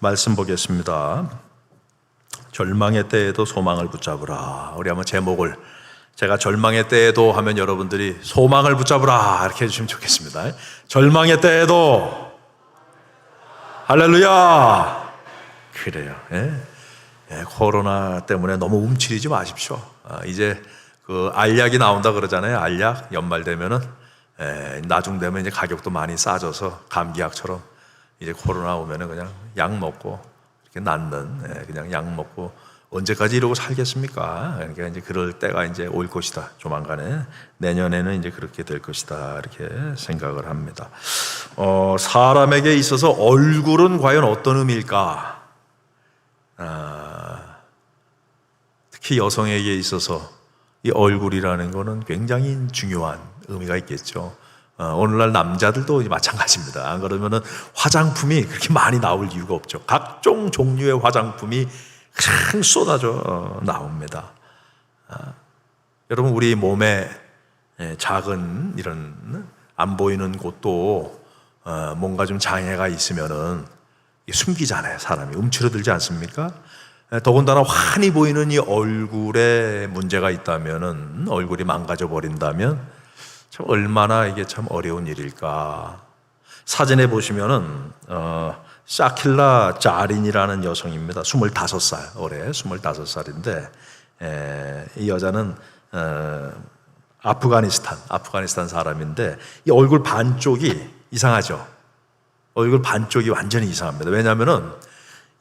말씀 보겠습니다. 절망의 때에도 소망을 붙잡으라. 우리 한번 제목을, 제가 절망의 때에도 하면 여러분들이 소망을 붙잡으라 이렇게 해주시면 좋겠습니다. 절망의 때에도 할렐루야. 그래요. 코로나 때문에 너무 움츠리지 마십시오. 이제 그 알약이 나온다 그러잖아요. 알약 연말 되면은 나중 되면 이제 가격도 많이 싸져서 감기약처럼 이제 코로나 오면은 그냥 약 먹고 이렇게 낫는, 그냥 약 먹고 언제까지 이러고 살겠습니까? 그러니까 이제 그럴 때가 이제 올 것이다. 조만간에 내년에는 이제 그렇게 될 것이다. 이렇게 생각을 합니다. 사람에게 있어서 얼굴은 과연 어떤 의미일까? 특히 여성에게 있어서 이 얼굴이라는 거는 굉장히 중요한 의미가 있겠죠. 오늘날 남자들도 마찬가지입니다. 안 그러면은 화장품이 그렇게 많이 나올 이유가 없죠. 각종 종류의 화장품이 그냥 쏟아져 나옵니다. 여러분, 우리 몸에 작은 이런 안 보이는 곳도 뭔가 좀 장애가 있으면은 숨기잖아요. 사람이 움츠러들지 않습니까? 더군다나 환히 보이는 이 얼굴에 문제가 있다면은, 얼굴이 망가져 버린다면 참 얼마나 이게 참 어려운 일일까. 사진에 보시면은 샤킬라 자린이라는 여성입니다. 25살, 올해 25살인데 이 여자는 아프가니스탄 사람인데 이 얼굴 반쪽이 이상하죠. 얼굴 반쪽이 완전히 이상합니다. 왜냐하면은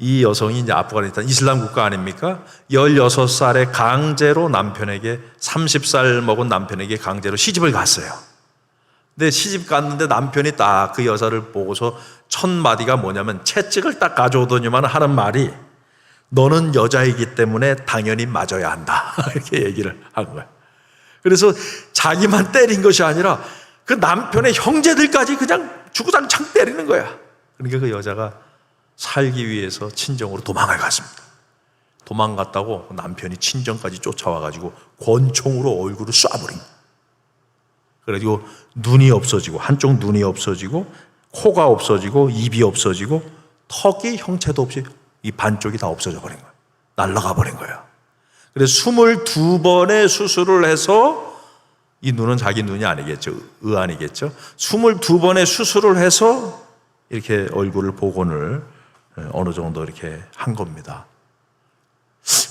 이 여성이 이제 아프가니스탄 이슬람 국가 아닙니까? 16살에 강제로 남편에게, 30살 먹은 남편에게 강제로 시집을 갔어요. 근데 시집 갔는데 남편이 딱 그 여자를 보고서 첫 마디가 뭐냐면, 채찍을 딱 가져오더니만 하는 말이, 너는 여자이기 때문에 당연히 맞아야 한다. 이렇게 얘기를 한 거예요. 그래서 자기만 때린 것이 아니라 그 남편의 형제들까지 그냥 주구장창 때리는 거야. 그러니까 그 여자가 살기 위해서 친정으로 도망을 갔습니다. 도망갔다고 남편이 친정까지 쫓아와가지고 권총으로 얼굴을 쏴버린 거예요. 그래가지고 눈이 없어지고, 한쪽 눈이 없어지고, 코가 없어지고, 입이 없어지고, 턱이 형체도 없이 이 반쪽이 다 없어져 버린 거예요. 날아가 버린 거예요. 그래서 22번의 수술을 해서, 이 눈은 자기 눈이 아니겠죠. 의안이겠죠. 22번의 수술을 해서 이렇게 얼굴을 복원을 어느 정도 이렇게 한 겁니다.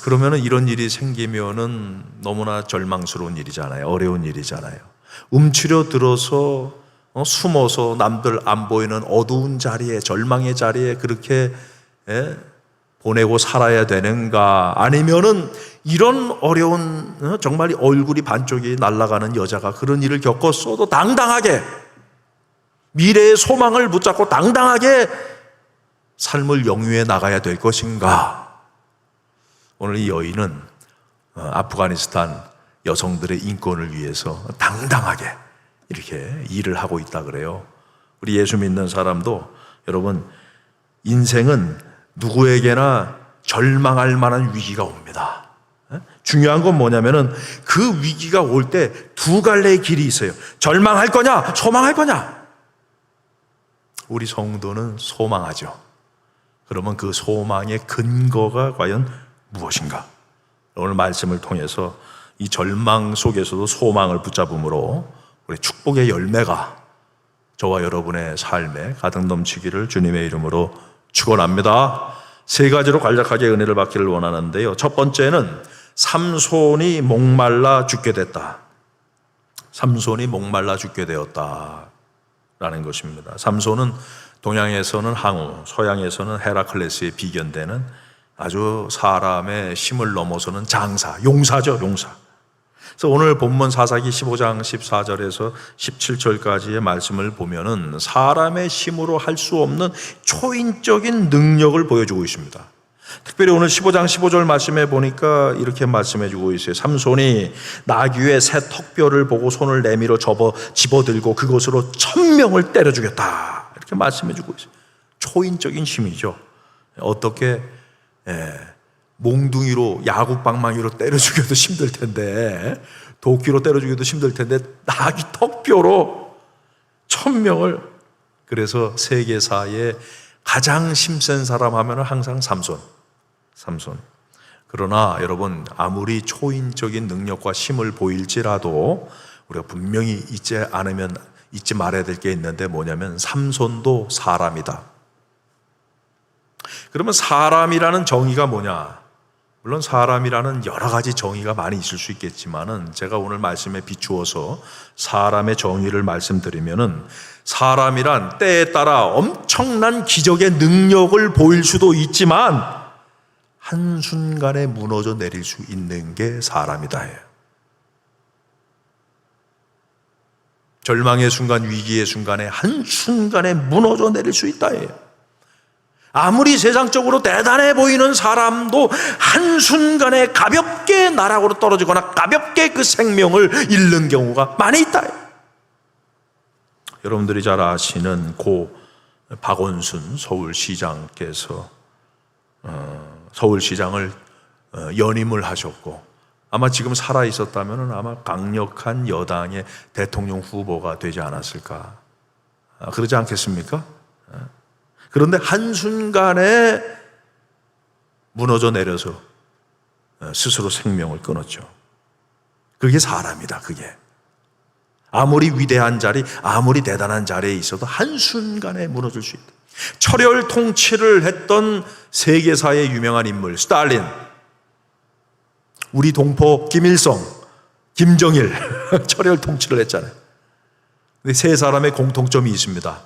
그러면은 이런 일이 생기면은 너무나 절망스러운 일이잖아요. 어려운 일이잖아요. 움츠려 들어서 숨어서 남들 안 보이는 어두운 자리에, 절망의 자리에 그렇게 보내고 살아야 되는가? 아니면은 이런 어려운, 정말 얼굴이 반쪽이 날아가는 여자가 그런 일을 겪었어도 당당하게 미래의 소망을 붙잡고 당당하게 삶을 영위해 나가야 될 것인가? 오늘 이 여인은 아프가니스탄 여성들의 인권을 위해서 당당하게 이렇게 일을 하고 있다 그래요. 우리 예수 믿는 사람도, 여러분, 인생은 누구에게나 절망할 만한 위기가 옵니다. 중요한 건 뭐냐면은 그 위기가 올 때 두 갈래의 길이 있어요. 절망할 거냐, 소망할 거냐? 우리 성도는 소망하죠. 그러면 그 소망의 근거가 과연 무엇인가? 오늘 말씀을 통해서 이 절망 속에서도 소망을 붙잡음으로 우리 축복의 열매가 저와 여러분의 삶에 가득 넘치기를 주님의 이름으로 축원합니다. 세 가지로 간략하게 은혜를 받기를 원하는데요. 첫 번째는 삼손이 목말라 죽게 됐다. 삼손이 목말라 죽게 되었다라는 것입니다. 삼손은 동양에서는 항우, 서양에서는 헤라클레스에 비견되는 아주 사람의 힘을 넘어서는 장사, 용사죠, 용사. 그래서 오늘 본문 사사기 15장 14절에서 17절까지의 말씀을 보면은 사람의 힘으로 할 수 없는 초인적인 능력을 보여주고 있습니다. 특별히 오늘 15장 15절 말씀해 보니까 이렇게 말씀해 주고 있어요. 삼손이 나귀의 새 턱뼈를 보고 손을 내밀어 집어들고 그것으로 1000명을 때려 죽였다. 이렇게 말씀해 주고 있어요. 초인적인 힘이죠. 어떻게 몽둥이로, 야구방망이로 때려 죽여도 힘들 텐데, 도끼로 때려 죽여도 힘들 텐데 나귀 턱뼈로 1000명을, 그래서 세계사에 가장 힘센 사람 하면 항상 삼손. 그러나 여러분, 아무리 초인적인 능력과 힘을 보일지라도 우리가 분명히 잊지 말아야 될 게 있는데 뭐냐면 삼손도 사람이다. 그러면 사람이라는 정의가 뭐냐? 물론 사람이라는 여러 가지 정의가 많이 있을 수 있겠지만은 제가 오늘 말씀에 비추어서 사람의 정의를 말씀드리면은 사람이란 때에 따라 엄청난 기적의 능력을 보일 수도 있지만 한순간에 무너져 내릴 수 있는 게 사람이다 해요. 절망의 순간, 위기의 순간에 한순간에 무너져 내릴 수 있다 해요. 아무리 세상적으로 대단해 보이는 사람도 한순간에 가볍게 나락으로 떨어지거나 가볍게 그 생명을 잃는 경우가 많이 있다 해요. 여러분들이 잘 아시는 고 박원순 서울시장께서 서울시장을 연임을 하셨고 아마 지금 살아 있었다면 아마 강력한 여당의 대통령 후보가 되지 않았을까, 그러지 않겠습니까? 그런데 한순간에 무너져 내려서 스스로 생명을 끊었죠. 그게 사람이다. 그게 아무리 위대한 자리, 아무리 대단한 자리에 있어도 한순간에 무너질 수 있다. 철혈 통치를 했던 세계사의 유명한 인물 스탈린, 우리 동포 김일성, 김정일 철혈 통치를 했잖아요. 근데 세 사람의 공통점이 있습니다.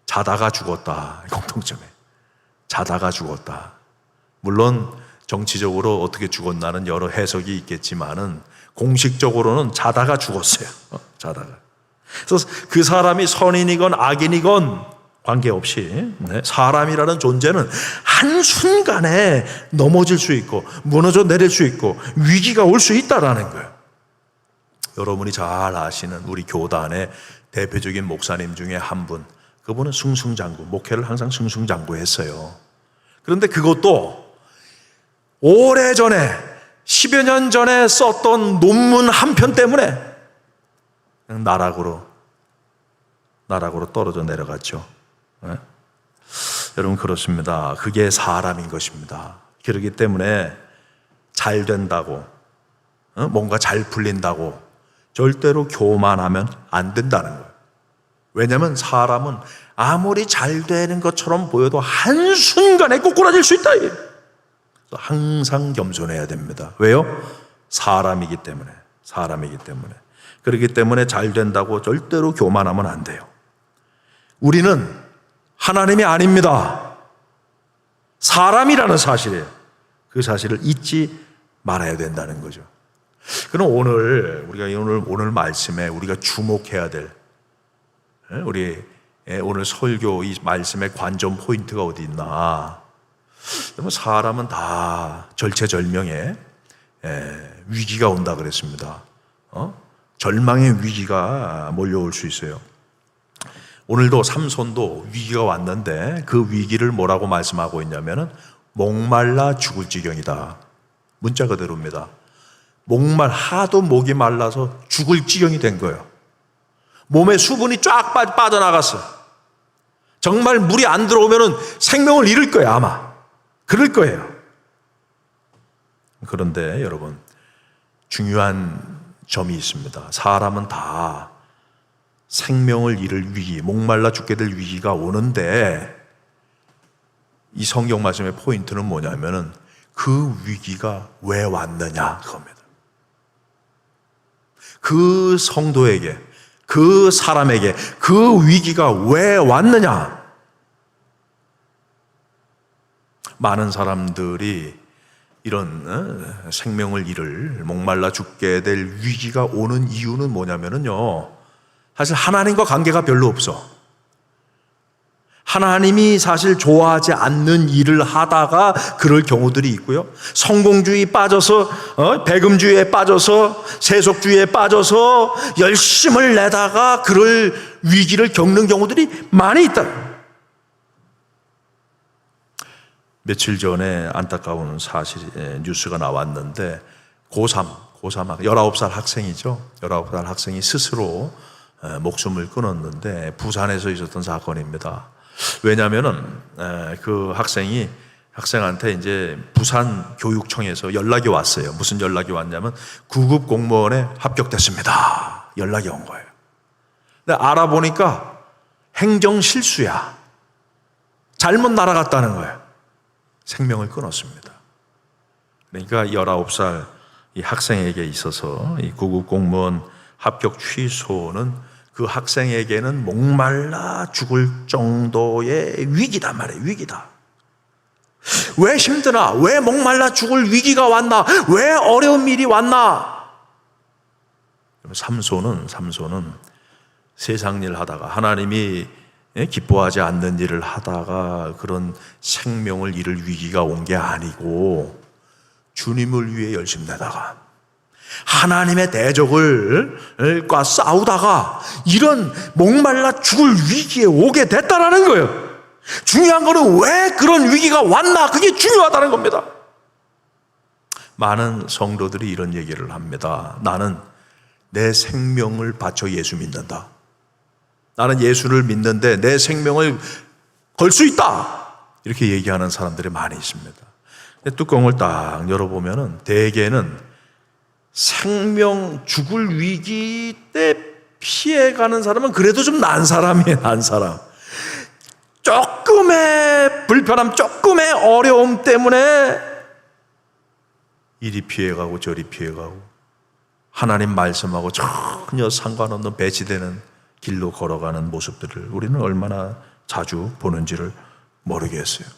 자다가 죽었다. 공통점에 자다가 죽었다. 물론 정치적으로 어떻게 죽었나는 여러 해석이 있겠지만은 공식적으로는 자다가 죽었어요. 자다가. 그래서 그 사람이 선인이건 악인이건 관계없이 사람이라는 존재는 한순간에 넘어질 수 있고 무너져 내릴 수 있고 위기가 올 수 있다라는 거예요. 여러분이 잘 아시는 우리 교단의 대표적인 목사님 중에 한 분, 그분은 승승장구, 목회를 항상 승승장구했어요. 그런데 그것도 오래전에 10여 년 전에 썼던 논문 한 편 때문에 그냥 나락으로 떨어져 내려갔죠. 네? 여러분, 그렇습니다. 그게 사람인 것입니다. 그렇기 때문에 잘 된다고, 뭔가 잘 풀린다고 절대로 교만하면 안 된다는 거예요. 왜냐하면 사람은 아무리 잘 되는 것처럼 보여도 한순간에 꼬꾸라질 수 있다. 항상 겸손해야 됩니다. 왜요? 사람이기 때문에. 그렇기 때문에 잘 된다고 절대로 교만하면 안 돼요. 우리는 하나님이 아닙니다. 사람이라는 사실이에요. 그 사실을 잊지 말아야 된다는 거죠. 그럼 오늘 말씀에 우리가 주목해야 될, 우리 오늘 설교 이 말씀의 관전 포인트가 어디 있나? 사람은 다 절체절명의 위기가 온다 그랬습니다. 절망의 위기가 몰려올 수 있어요. 오늘도 삼손도 위기가 왔는데 그 위기를 뭐라고 말씀하고 있냐면은 목말라 죽을 지경이다. 문자 그대로입니다. 하도 목이 말라서 죽을 지경이 된 거예요. 몸에 수분이 쫙 빠져나갔어. 정말 물이 안 들어오면은 생명을 잃을 거예요, 아마. 그럴 거예요. 그런데 여러분, 중요한 점이 있습니다. 사람은 다 생명을 잃을 위기, 목말라 죽게 될 위기가 오는데 이 성경 말씀의 포인트는 뭐냐면은 그 위기가 왜 왔느냐 그겁니다. 그 성도에게, 그 사람에게 그 위기가 왜 왔느냐? 많은 사람들이 이런 생명을 잃을, 목말라 죽게 될 위기가 오는 이유는 뭐냐면요, 사실 하나님과 관계가 별로 없어. 하나님이 사실 좋아하지 않는 일을 하다가 그럴 경우들이 있고요. 성공주의 빠져서, 배금주의에 빠져서, 세속주의에 빠져서 열심을 내다가 그럴 위기를 겪는 경우들이 많이 있다. 며칠 전에 안타까운 뉴스가 나왔는데 고3 19살 학생이죠. 19살 학생이 스스로 목숨을 끊었는데 부산에서 있었던 사건입니다. 왜냐하면은 그 학생한테 이제 부산 교육청에서 연락이 왔어요. 무슨 연락이 왔냐면 구급 공무원에 합격됐습니다. 연락이 온 거예요. 근데 알아보니까 행정 실수야. 잘못 날아갔다는 거예요. 생명을 끊었습니다. 그러니까 19살 이 학생에게 있어서 이 구급 공무원 합격 취소는 그 학생에게는 목말라 죽을 정도의 위기단 말이에요. 위기다. 왜 힘드나? 왜 목말라 죽을 위기가 왔나? 왜 어려운 일이 왔나? 삼손은 세상 일 하다가 하나님이 기뻐하지 않는 일을 하다가 그런 생명을 잃을 위기가 온 게 아니고 주님을 위해 열심내다가 하나님의 대적과 싸우다가 이런 목말라 죽을 위기에 오게 됐다라는 거예요. 중요한 거는 왜 그런 위기가 왔나, 그게 중요하다는 겁니다. 많은 성도들이 이런 얘기를 합니다. 나는 내 생명을 바쳐 예수 믿는다. 나는 예수를 믿는데 내 생명을 걸 수 있다. 이렇게 얘기하는 사람들이 많이 있습니다. 뚜껑을 딱 열어보면은 대개는 생명 죽을 위기 때 피해가는 사람은 그래도 좀 난 사람이에요. 난 사람. 조금의 불편함, 조금의 어려움 때문에 이리 피해가고 저리 피해가고 하나님 말씀하고 전혀 상관없는 배치되는 길로 걸어가는 모습들을 우리는 얼마나 자주 보는지를 모르겠어요.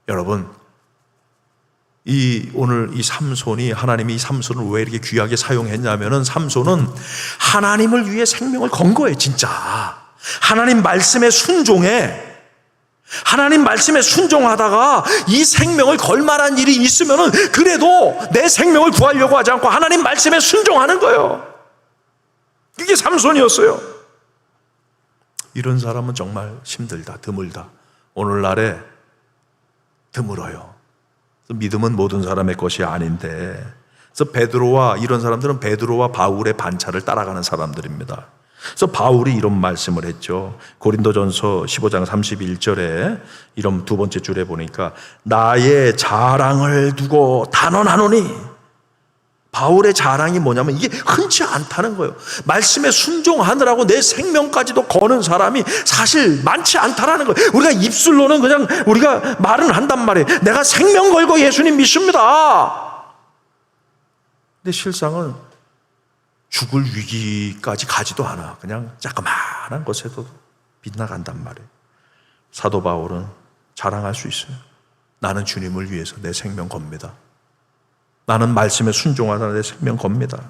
여러분, 오늘 이 삼손이 하나님이 이 삼손을 왜 이렇게 귀하게 사용했냐면은 삼손은 하나님을 위해 생명을 건 거예요, 진짜. 하나님 말씀에 순종해. 하나님 말씀에 순종하다가 이 생명을 걸 만한 일이 있으면은 그래도 내 생명을 구하려고 하지 않고 하나님 말씀에 순종하는 거예요. 그게 삼손이었어요. 이런 사람은 정말 힘들다, 드물다. 오늘날에 드물어요. 믿음은 모든 사람의 것이 아닌데, 그래서 베드로와 이런 사람들은 베드로와 바울의 반차를 따라가는 사람들입니다. 그래서 바울이 이런 말씀을 했죠. 고린도전서 15장 31절에 이런 두 번째 줄에 보니까 나의 자랑을 두고 단언하노니, 바울의 자랑이 뭐냐면 이게 흔치 않다는 거예요. 말씀에 순종하느라고 내 생명까지도 거는 사람이 사실 많지 않다라는 거예요. 우리가 입술로는 그냥 우리가 말은 한단 말이에요. 내가 생명 걸고 예수님 믿습니다. 근데 실상은 죽을 위기까지 가지도 않아. 그냥 자그마한 것에도 빗나간단 말이에요. 사도 바울은 자랑할 수 있어요. 나는 주님을 위해서 내 생명 겁니다. 나는 말씀에 순종하다 내 생명 겁니다.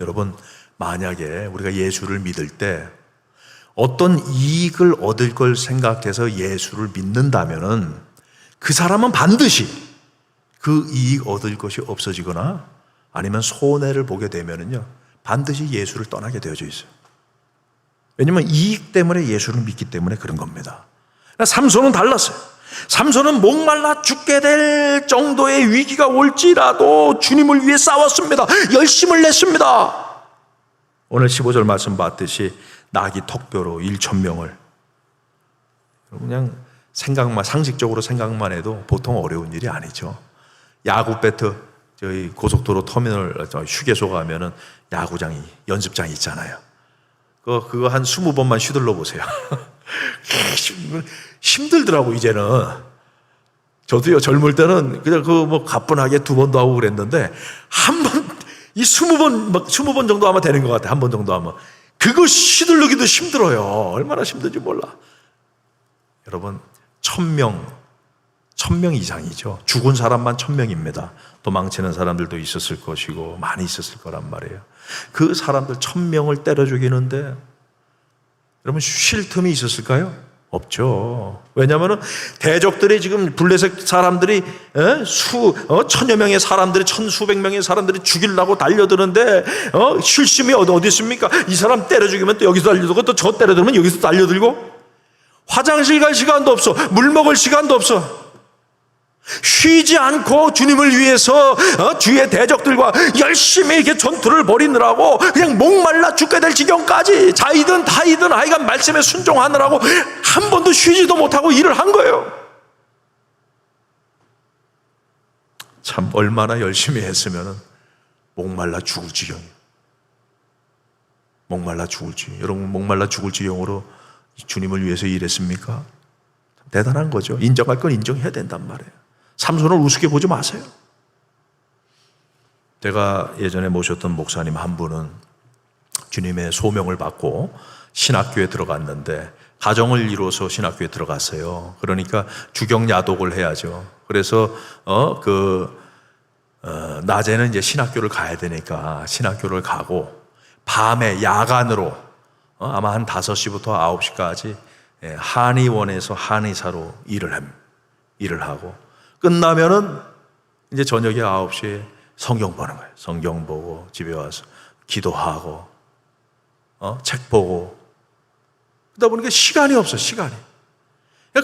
여러분, 만약에 우리가 예수를 믿을 때 어떤 이익을 얻을 걸 생각해서 예수를 믿는다면은 그 사람은 반드시 그 이익 얻을 것이 없어지거나 아니면 손해를 보게 되면은요, 반드시 예수를 떠나게 되어져 있어요. 왜냐면 이익 때문에 예수를 믿기 때문에 그런 겁니다. 삼손은 달랐어요. 삼손은 목말라 죽게 될 정도의 위기가 올지라도 주님을 위해 싸웠습니다. 열심을 냈습니다. 오늘 15절 말씀 봤듯이 나귀 턱뼈로 1,000명을, 그냥 상식적으로 생각만 해도 보통 어려운 일이 아니죠. 야구배트, 저희 고속도로 터미널 휴게소 가면은 야구장이, 연습장이 있잖아요. 그거 한 20번만 휘둘러 보세요. 힘들더라고, 이제는. 저도요, 젊을 때는 그냥 가뿐하게 2번도 하고 그랬는데, 한 번, 20번 정도 하면 되는 것 같아요. 한 번 정도 하면. 그거 휘둘르기도 힘들어요. 얼마나 힘든지 몰라. 여러분, 1,000명 이상이죠. 죽은 사람만 1,000명입니다. 도망치는 사람들도 있었을 것이고, 많이 있었을 거란 말이에요. 그 사람들 1,000명을 때려 죽이는데, 여러분, 쉴 틈이 있었을까요? 없죠. 왜냐하면 대적들이 지금 블레셋 사람들이 1,000여 명의 사람들이, 1,000수백 명의 사람들이 죽이려고 달려드는데 쉴 틈이 어디 있습니까? 이 사람 때려 죽이면 또 여기서 달려들고, 또 저 때려 들면 여기서 달려들고, 화장실 갈 시간도 없어, 물 먹을 시간도 없어. 쉬지 않고 주님을 위해서 주의 대적들과 열심히 이렇게 전투를 벌이느라고 그냥 목말라 죽게 될 지경까지 자이든 타이든 하여간 말씀에 순종하느라고 한 번도 쉬지도 못하고 일을 한 거예요. 참 얼마나 열심히 했으면 목말라 죽을 지경이에요. 목말라 죽을 지경. 여러분 목말라 죽을 지경으로 주님을 위해서 일했습니까? 대단한 거죠. 인정할 건 인정해야 된단 말이에요. 삼손을 우습게 보지 마세요. 제가 예전에 모셨던 목사님 한 분은 주님의 소명을 받고 신학교에 들어갔는데 가정을 이루어서 신학교에 들어갔어요. 그러니까 주경야독을 해야죠. 그래서 낮에는 이제 신학교를 가야 되니까 신학교를 가고 밤에 야간으로 아마 한 5시부터 9시까지 한의원에서 한의사로 일을 하고 끝나면은 이제 저녁에 9시에 성경 보는 거예요. 성경 보고 집에 와서 기도하고 책 보고 그러다 보니까 시간이 없어. 시간이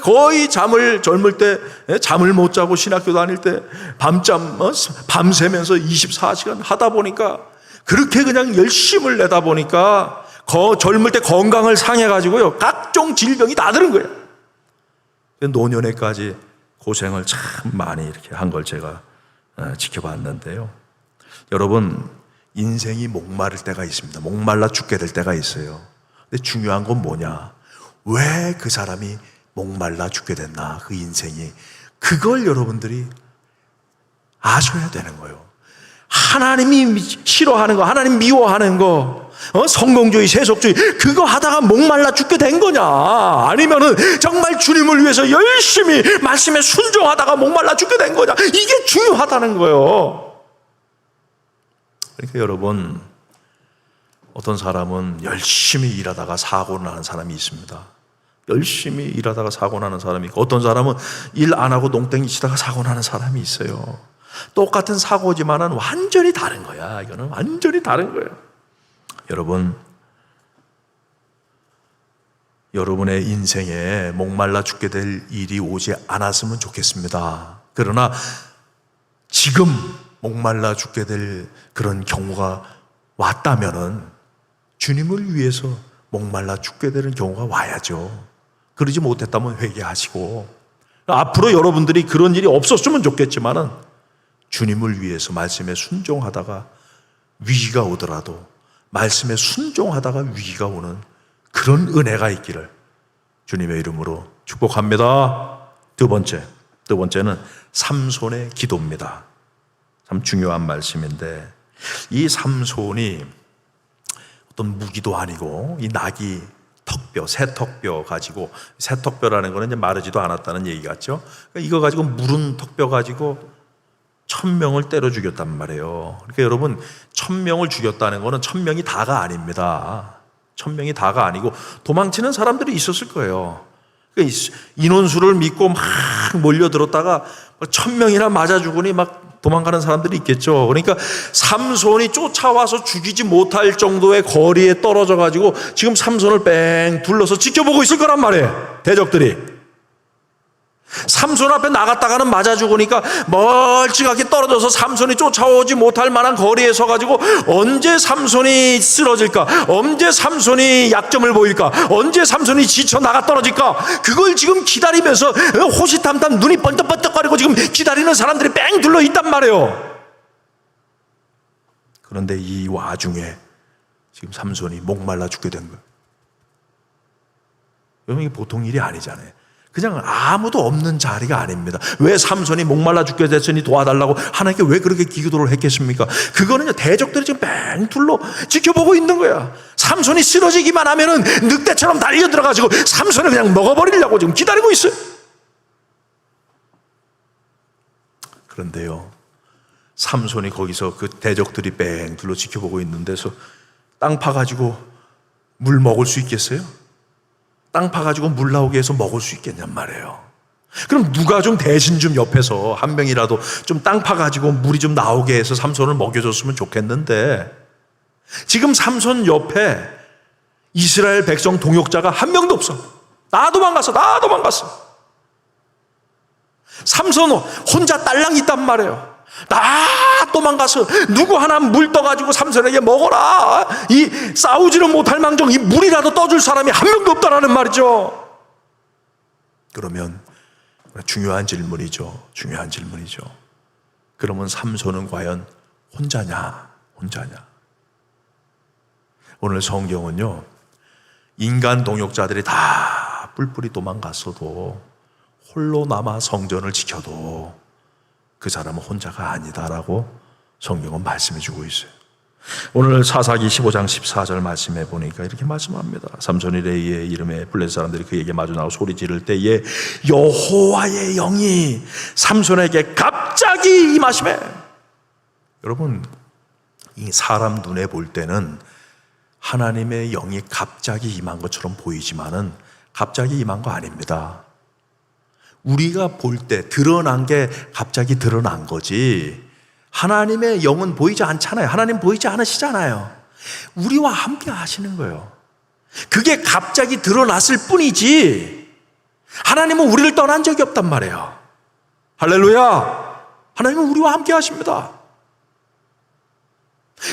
거의 젊을 때 잠을 못 자고 신학교 다닐 때 밤새면서 24시간 하다 보니까 그렇게 그냥 열심을 내다 보니까 젊을 때 건강을 상해가지고요 각종 질병이 다 드는 거예요. 노년에까지 고생을 참 많이 이렇게 한 걸 제가 지켜봤는데요. 여러분 인생이 목마를 때가 있습니다. 목말라 죽게 될 때가 있어요. 근데 중요한 건 뭐냐? 왜 그 사람이 목말라 죽게 됐나? 그 인생이 그걸 여러분들이 아셔야 되는 거예요. 하나님이 싫어하는 거, 하나님 미워하는 거, 성공주의, 세속주의 그거 하다가 목말라 죽게 된 거냐? 아니면은 정말 주님을 위해서 열심히 말씀에 순종하다가 목말라 죽게 된 거냐? 이게 중요하다는 거예요. 그러니까 여러분 어떤 사람은 열심히 일하다가 사고 나는 사람이 있습니다. 열심히 일하다가 사고 나는 사람이 있고 어떤 사람은 일 안 하고 농땡이 치다가 사고 나는 사람이 있어요. 똑같은 사고지만은 완전히 다른 거야. 이거는 완전히 다른 거예요. 여러분, 여러분의 인생에 목말라 죽게 될 일이 오지 않았으면 좋겠습니다. 그러나 지금 목말라 죽게 될 그런 경우가 왔다면은 주님을 위해서 목말라 죽게 되는 경우가 와야죠. 그러지 못했다면 회개하시고 앞으로 여러분들이 그런 일이 없었으면 좋겠지만은 주님을 위해서 말씀에 순종하다가 위기가 오더라도 말씀에 순종하다가 위기가 오는 그런 은혜가 있기를 주님의 이름으로 축복합니다. 두 번째는 삼손의 기도입니다. 참 중요한 말씀인데 이 삼손이 어떤 무기도 아니고 이 나귀 턱뼈, 새턱뼈 가지고 새턱뼈라는 거는 이제 마르지도 않았다는 얘기 같죠. 이거 가지고 무른 턱뼈 가지고 1000명을 때려 죽였단 말이에요. 그러니까 여러분 1000명을 죽였다는 거는 1000명이 다가 아닙니다. 1000명이 다가 아니고 도망치는 사람들이 있었을 거예요. 그러니까 인원수를 믿고 막 몰려들었다가 1000명이나 맞아 죽으니 막 도망가는 사람들이 있겠죠. 그러니까 삼손이 쫓아와서 죽이지 못할 정도의 거리에 떨어져 가지고 지금 삼손을 뺑 둘러서 지켜보고 있을 거란 말이에요. 대적들이. 삼손 앞에 나갔다가는 맞아 죽으니까 멀찍하게 떨어져서 삼손이 쫓아오지 못할 만한 거리에 서가지고 언제 삼손이 쓰러질까? 언제 삼손이 약점을 보일까? 언제 삼손이 지쳐 나가 떨어질까? 그걸 지금 기다리면서 호시탐탐 눈이 번쩍번쩍거리고 지금 기다리는 사람들이 뺑 둘러 있단 말이에요. 그런데 이 와중에 지금 삼손이 목말라 죽게 된 거예요. 여러분 이게 보통 일이 아니잖아요. 그냥 아무도 없는 자리가 아닙니다. 왜 삼손이 목말라 죽게 됐으니 도와달라고 하나님께 왜 그렇게 기도를 했겠습니까? 그거는요 대적들이 지금 뺑 둘러 지켜보고 있는 거야. 삼손이 쓰러지기만 하면은 늑대처럼 달려들어가지고 삼손을 그냥 먹어버리려고 지금 기다리고 있어요. 그런데요 삼손이 거기서 그 대적들이 뺑 둘러 지켜보고 있는 데서 땅 파가지고 물 먹을 수 있겠어요? 땅 파가지고 물 나오게 해서 먹을 수 있겠냔 말이에요. 그럼 누가 좀 대신 좀 옆에서 한 명이라도 좀 땅 파가지고 물이 좀 나오게 해서 삼손을 먹여줬으면 좋겠는데 지금 삼손 옆에 이스라엘 백성 동역자가 한 명도 없어. 다 도망갔어. 삼손 혼자 딸랑 있단 말이에요. 다 도망가서 누구 하나 물 떠가지고 삼손에게 먹어라. 이 싸우지는 못할 망정 이 물이라도 떠줄 사람이 한 명도 없다라는 말이죠. 그러면 중요한 질문이죠. 그러면 삼손은 과연 혼자냐? 오늘 성경은요, 인간 동역자들이 다 뿔뿔이 도망갔어도 홀로 남아 성전을 지켜도 그 사람은 혼자가 아니다라고 성경은 말씀해 주고 있어요. 오늘 사사기 15장 14절 말씀해 보니까 이렇게 말씀합니다. 삼손이 레이의 이름에 블레셋 사람들이 그에게 마주 나고 소리 지를 때에 여호와의 영이 삼손에게 갑자기 임하시매. 여러분, 이 사람 눈에 볼 때는 하나님의 영이 갑자기 임한 것처럼 보이지만은 갑자기 임한 거 아닙니다. 우리가 볼 때 드러난 게 갑자기 드러난 거지, 하나님의 영은 보이지 않잖아요. 하나님 보이지 않으시잖아요. 우리와 함께 하시는 거예요. 그게 갑자기 드러났을 뿐이지 하나님은 우리를 떠난 적이 없단 말이에요. 할렐루야. 하나님은 우리와 함께 하십니다.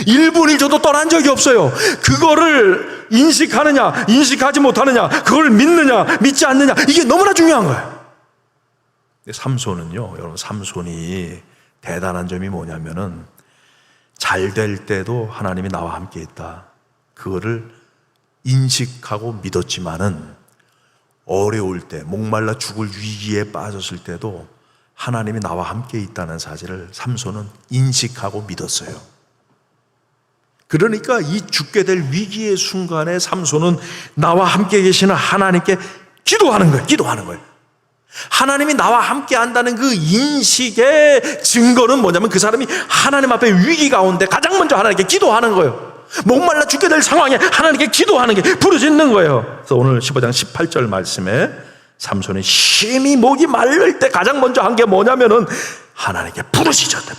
1분 1초도 떠난 적이 없어요. 그거를 인식하느냐 인식하지 못하느냐, 그걸 믿느냐 믿지 않느냐, 이게 너무나 중요한 거예요. 삼손은요, 여러분, 삼손이 대단한 점이 뭐냐면은 잘 될 때도 하나님이 나와 함께 있다, 그거를 인식하고 믿었지만은 어려울 때, 목말라 죽을 위기에 빠졌을 때도 하나님이 나와 함께 있다는 사실을 삼손은 인식하고 믿었어요. 그러니까 이 죽게 될 위기의 순간에 삼손은 나와 함께 계시는 하나님께 기도하는 거예요. 하나님이 나와 함께 한다는 그 인식의 증거는 뭐냐면 그 사람이 하나님 앞에 위기 가운데 가장 먼저 하나님께 기도하는 거예요. 목말라 죽게 될 상황에 하나님께 기도하는 게 부르짖는 거예요. 그래서 오늘 15장 18절 말씀에 삼손이 심히 목이 마를 때 가장 먼저 한 게 뭐냐면은 하나님께 부르짖었다.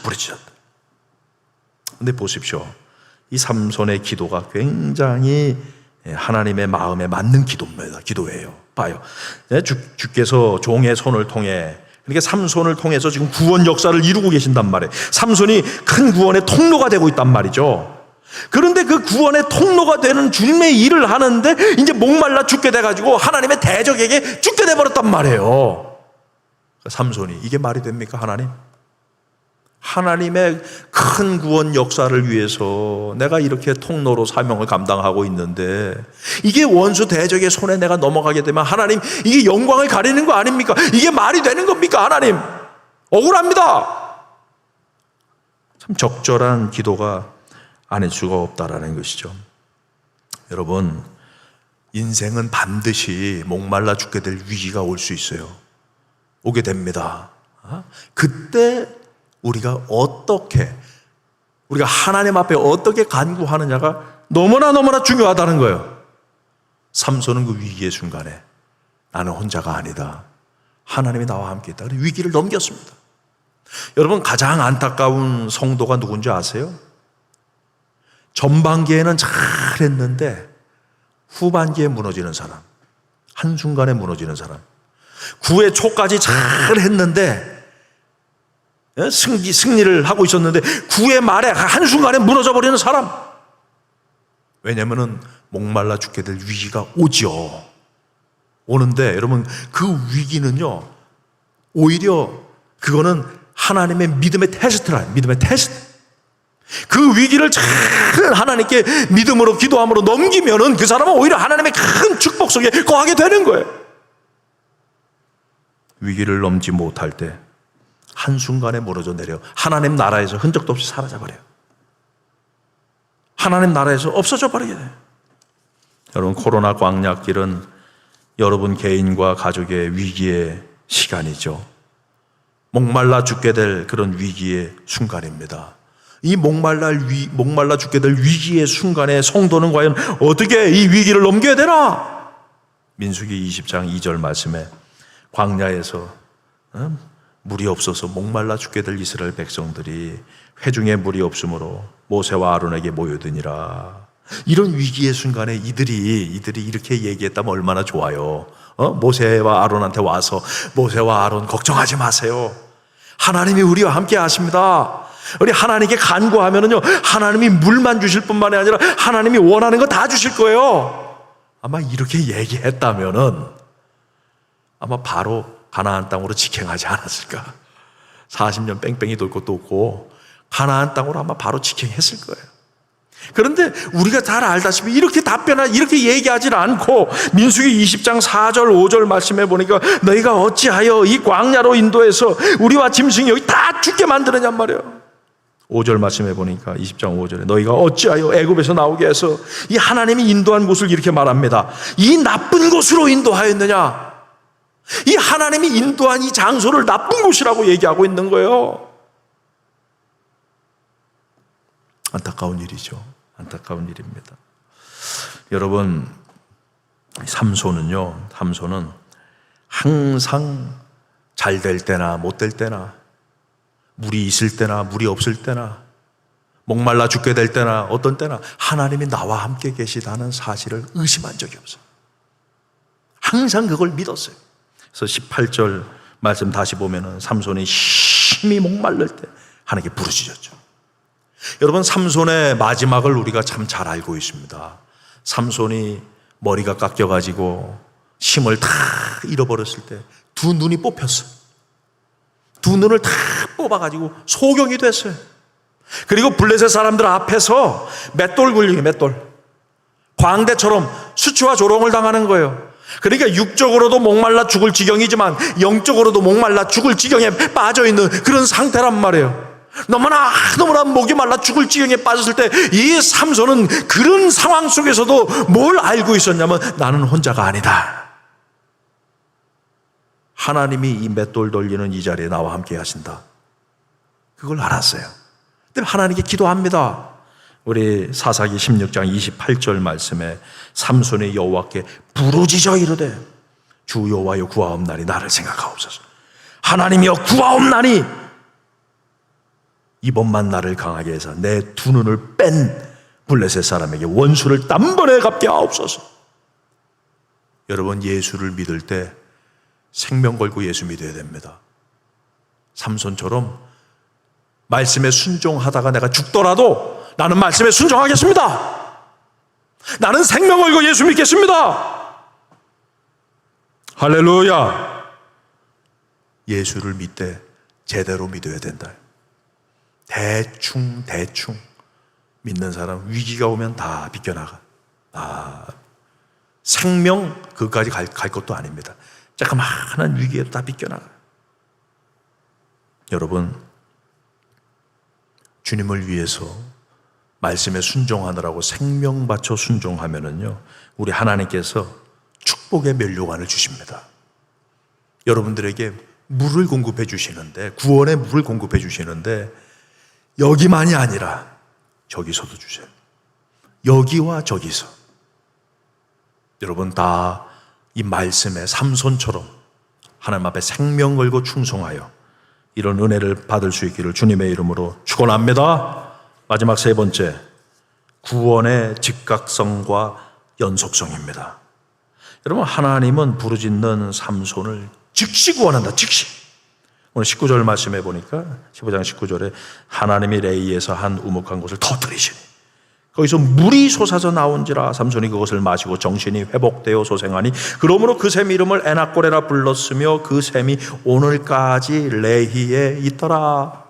근데 보십시오, 이 삼손의 기도가 굉장히 하나님의 마음에 맞는 기도예요. 봐요. 주께서 종의 손을 통해, 그러니까 삼손을 통해서 지금 구원 역사를 이루고 계신단 말이에요. 삼손이 큰 구원의 통로가 되고 있단 말이죠. 그런데 그 구원의 통로가 되는 주님의 일을 하는데 이제 목말라 죽게 돼가지고 하나님의 대적에게 죽게 돼버렸단 말이에요. 삼손이, 이게 말이 됩니까? 하나님의 큰 구원 역사를 위해서 내가 이렇게 통로로 사명을 감당하고 있는데 이게 원수 대적의 손에 내가 넘어가게 되면 하나님, 이게 영광을 가리는 거 아닙니까? 이게 말이 되는 겁니까? 하나님, 억울합니다. 참 적절한 기도가 아닐 수가 없다라는 것이죠. 여러분, 인생은 반드시 목말라 죽게 될 위기가 올 수 있어요. 오게 됩니다. 그때 우리가 하나님 앞에 어떻게 간구하느냐가 너무나 중요하다는 거예요. 삼손은 그 위기의 순간에 나는 혼자가 아니다, 하나님이 나와 함께 있다, 그래서 위기를 넘겼습니다. 여러분, 가장 안타까운 성도가 누군지 아세요? 전반기에는 잘했는데 후반기에 무너지는 사람, 한순간에 무너지는 사람. 9회 초까지 잘했는데 승리를 하고 있었는데 9회 말에 한순간에 무너져 버리는 사람. 왜냐면은 목말라 죽게 될 위기가 오죠. 오는데 여러분, 그 위기는요, 오히려 그거는 하나님의 믿음의 테스트라요. 믿음의 테스트. 그 위기를 잘 하나님께 믿음으로 기도함으로 넘기면은 그 사람은 오히려 하나님의 큰 축복 속에 거하게 되는 거예요. 위기를 넘지 못할 때 한순간에 무너져 내려 하나님 나라에서 흔적도 없이 사라져버려요. 하나님 나라에서 없어져 버리게 돼요. 여러분, 코로나 광약길은 여러분 개인과 가족의 위기의 시간이죠. 목말라 죽게 될 그런 위기의 순간입니다. 이 목말라 죽게 될 위기의 순간에 성도는 과연 어떻게 이 위기를 넘겨야 되나? 민수기 20장 2절 말씀에 광야에서 물이 없어서 목말라 죽게 될 이스라엘 백성들이 회중에 물이 없으므로 모세와 아론에게 모여드니라. 이런 위기의 순간에 이들이 이렇게 얘기했다면 얼마나 좋아요. 모세와 아론한테 와서 모세와 아론 걱정하지 마세요. 하나님이 우리와 함께 하십니다. 우리 하나님께 간구하면은요, 하나님이 물만 주실 뿐만이 아니라 하나님이 원하는 거 다 주실 거예요. 아마 이렇게 얘기했다면은 아마 바로 가나안 땅으로 직행하지 않았을까. 40년 뺑뺑이 돌 것도 없고 가나안 땅으로 아마 바로 직행했을 거예요. 그런데 우리가 잘 알다시피 이렇게 이렇게 얘기하지 않고 민수기 20장 4절 5절 말씀해 보니까 너희가 어찌하여 이 광야로 인도해서 우리와 짐승이 여기 다 죽게 만드느냔 말이에요. 5절 말씀해 보니까 20장 5절에 너희가 어찌하여 애굽에서 나오게 해서 이 하나님이 인도한 곳을 이렇게 말합니다. 이 나쁜 곳으로 인도하였느냐. 이 하나님이 인도한 이 장소를 나쁜 곳이라고 얘기하고 있는 거예요. 안타까운 일이죠. 안타까운 일입니다. 여러분, 삼손은 항상 잘 될 때나 못 될 때나, 물이 있을 때나 물이 없을 때나, 목말라 죽게 될 때나 어떤 때나 하나님이 나와 함께 계시다는 사실을 의심한 적이 없어요. 항상 그걸 믿었어요. 그래서 18절 말씀 다시 보면은 삼손이 심히 목말랄 때 하나님께 부르짖었죠. 여러분, 삼손의 마지막을 우리가 참 잘 알고 있습니다. 삼손이 머리가 깎여가지고 힘을 다 잃어버렸을 때 두 눈이 뽑혔어요. 두 눈을 다 뽑아가지고 소경이 됐어요. 그리고 블레셋 사람들 앞에서 맷돌 굴리기, 맷돌 광대처럼 수치와 조롱을 당하는 거예요. 그러니까 육적으로도 목말라 죽을 지경이지만 영적으로도 목말라 죽을 지경에 빠져있는 그런 상태란 말이에요. 너무나 목이 말라 죽을 지경에 빠졌을 때 이 삼손은 그런 상황 속에서도 뭘 알고 있었냐면 나는 혼자가 아니다. 하나님이 이 맷돌 돌리는 이 자리에 나와 함께 하신다. 그걸 알았어요. 근데 하나님께 기도합니다. 우리 사사기 16장 28절 말씀에 삼손이 여호와께 부르짖어 이르되 주 여호와여 구하옵나니 나를 생각하옵소서. 하나님이여 구하옵나니 이번만 나를 강하게 해서 내 두 눈을 뺀 블레셋 사람에게 원수를 단번에 갚게 하옵소서. 여러분, 예수를 믿을 때 생명 걸고 예수 믿어야 됩니다. 삼손처럼 말씀에 순종하다가 내가 죽더라도 나는 말씀에 순종하겠습니다. 나는 생명 걸고 예수 믿겠습니다. 할렐루야. 예수를 믿되 제대로 믿어야 된다. 대충 믿는 사람 위기가 오면 다 비껴나가. 생명 그까지 갈 것도 아닙니다. 자그마한 위기에 다 비껴나가. 여러분, 주님을 위해서 말씀에 순종하느라고 생명 바쳐 순종하면은요, 우리 하나님께서 축복의 면류관을 주십니다. 여러분들에게 물을 공급해 주시는데, 구원의 물을 공급해 주시는데 여기만이 아니라 저기서도 주세요. 여기와 저기서. 여러분, 다 이 말씀에 삼손처럼 하나님 앞에 생명 걸고 충성하여 이런 은혜를 받을 수 있기를 주님의 이름으로 축원합니다. 마지막 세 번째, 구원의 즉각성과 연속성입니다. 여러분, 하나님은 부르짖는 삼손을 즉시 구원한다. 즉시. 오늘 19절 말씀해 보니까 15장 19절에 하나님이 레이에서 한 우묵한 곳을 터뜨리시니 거기서 물이 솟아서 나온지라 삼손이 그것을 마시고 정신이 회복되어 소생하니 그러므로 그 샘 이름을 에낙고레라 불렀으며 그 샘이 오늘까지 레히에 있더라.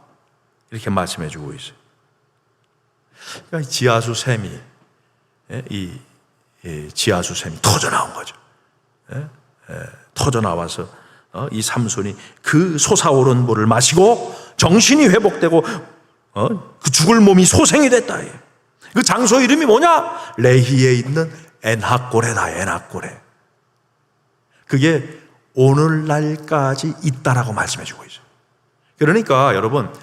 이렇게 말씀해 주고 있어요. 그러니까 지하수 샘이 이 지하수 샘이 터져 나온 거죠. 터져 나와서 이 삼손이 그 솟아오른 물을 마시고 정신이 회복되고 그 죽을 몸이 소생이 됐다. 그 장소 이름이 뭐냐? 레히에 있는 엔하꼬레다. 엔하꼬레. 그게 오늘날까지 있다라고 말씀해 주고 있어요. 그러니까 여러분,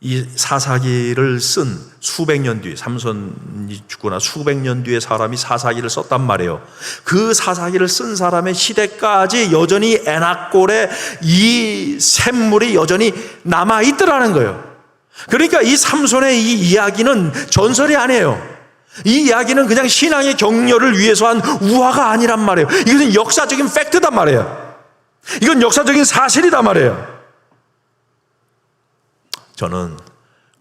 이 사사기를 쓴 수백 년 뒤에, 삼손이 죽거나 수백 년 뒤에 사람이 사사기를 썼단 말이에요. 그 사사기를 쓴 사람의 시대까지 여전히 엔하골에 이 샘물이 여전히 남아있더라는 거예요. 그러니까 이 삼손의 이 이야기는 전설이 아니에요. 이 이야기는 그냥 신앙의 격려를 위해서 한 우화가 아니란 말이에요. 이것은 역사적인 팩트단 말이에요. 이건 역사적인 사실이단 말이에요. 저는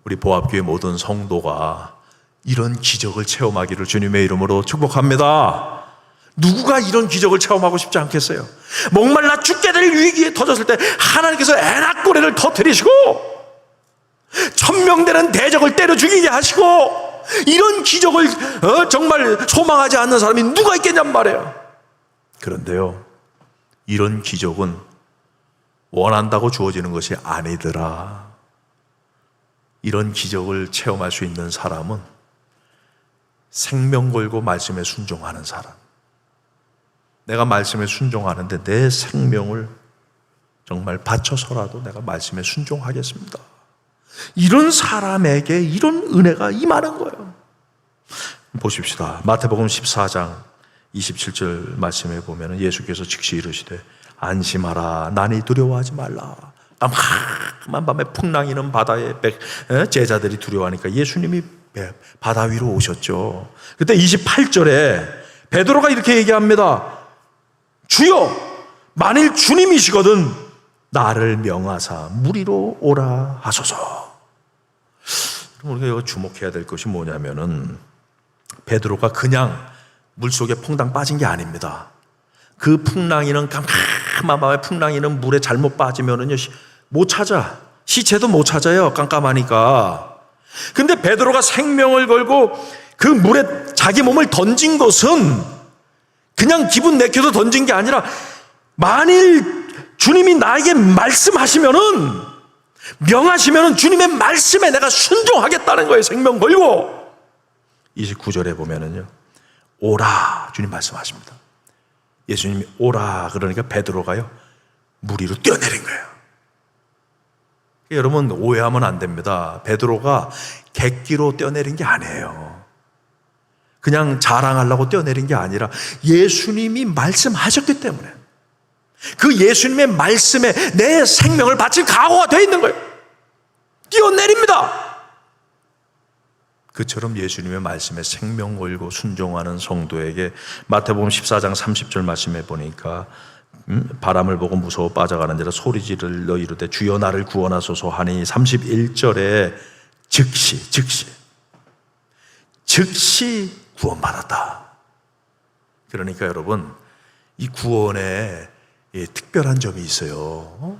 우리 보합교회 모든 성도가 이런 기적을 체험하기를 주님의 이름으로 축복합니다. 누구가 이런 기적을 체험하고 싶지 않겠어요? 목말라 죽게 될 위기에 터졌을 때 하나님께서 애낙고레를 터뜨리시고 1000명 되는 대적을 때려 죽이게 하시고 이런 기적을 정말 소망하지 않는 사람이 누가 있겠냔 말이에요. 그런데요, 이런 기적은 원한다고 주어지는 것이 아니더라. 이런 기적을 체험할 수 있는 사람은 생명 걸고 말씀에 순종하는 사람. 내가 말씀에 순종하는데 내 생명을 정말 바쳐서라도 내가 말씀에 순종하겠습니다. 이런 사람에게 이런 은혜가 임하는 거예요. 보십시다. 마태복음 14장 27절 말씀에 보면 예수께서 즉시 이르시되 안심하라, 나니 두려워하지 말라. 깜깜한 밤에 풍랑이는 바다에 제자들이 두려워하니까 예수님이 바다 위로 오셨죠. 그때 28절에 베드로가 이렇게 얘기합니다. 주여, 만일 주님이시거든 나를 명하사 물 위로 오라 하소서. 우리가 여기 주목해야 될 것이 뭐냐면은 베드로가 그냥 물속에 퐁당 빠진 게 아닙니다. 그 풍랑이는 깜깜한 밤에 풍랑이는 물에 잘못 빠지면은요 못 찾아. 시체도 못 찾아요. 깜깜하니까. 근데 베드로가 생명을 걸고 그 물에 자기 몸을 던진 것은 그냥 기분 내켜서 던진 게 아니라 만일 주님이 나에게 말씀하시면은 명하시면은 주님의 말씀에 내가 순종하겠다는 거예요. 생명 걸고. 29절에 보면은요 오라 주님 말씀하십니다. 예수님이 오라 그러니까 베드로가요 물 위로 뛰어내린 거예요. 여러분 오해하면 안 됩니다. 베드로가 객기로 뛰어내린 게 아니에요. 그냥 자랑하려고 뛰어내린 게 아니라 예수님이 말씀하셨기 때문에 그 예수님의 말씀에 내 생명을 바칠 각오가 되어 있는 거예요. 뛰어내립니다. 그처럼 예수님의 말씀에 생명 걸고 순종하는 성도에게 마태복음 14장 30절 말씀에 보니까 바람을 보고 무서워 빠져가는 자라 소리 지르러 이르되 주여 나를 구원하소서 하니 31절에 즉시 구원받았다. 그러니까 여러분 이 구원에 특별한 점이 있어요.